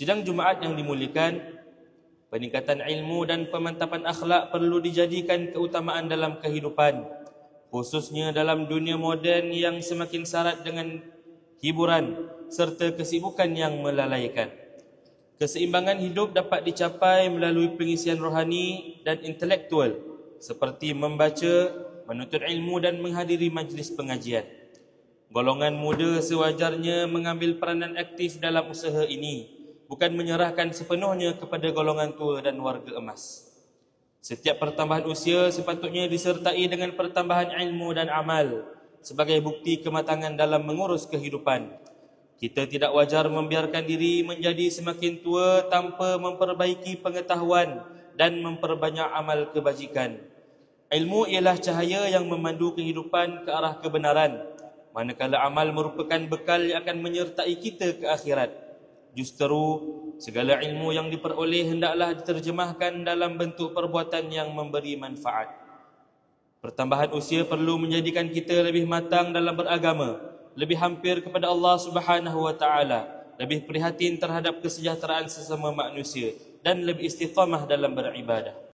Sidang Jumaat yang dimuliakan, peningkatan ilmu dan pemantapan akhlak perlu dijadikan keutamaan dalam kehidupan, khususnya dalam dunia moden yang semakin syarat dengan hiburan serta kesibukan yang melalaikan. Keseimbangan hidup dapat dicapai melalui pengisian rohani dan intelektual seperti membaca, menuntut ilmu dan menghadiri majlis pengajian. Golongan muda sewajarnya mengambil peranan aktif dalam usaha ini, bukan menyerahkan sepenuhnya kepada golongan tua dan warga emas. Setiap pertambahan usia sepatutnya disertai dengan pertambahan ilmu dan amal sebagai bukti kematangan dalam mengurus kehidupan. Kita tidak wajar membiarkan diri menjadi semakin tua tanpa memperbaiki pengetahuan dan memperbanyak amal kebajikan. Ilmu ialah cahaya yang memandu kehidupan ke arah kebenaran, manakala amal merupakan bekal yang akan menyertai kita ke akhirat. Justeru, segala ilmu yang diperoleh hendaklah diterjemahkan dalam bentuk perbuatan yang memberi manfaat. Pertambahan usia perlu menjadikan kita lebih matang dalam beragama, lebih hampir kepada Allah Subhanahu wa taala, lebih prihatin terhadap kesejahteraan sesama manusia dan lebih istiqamah dalam beribadah.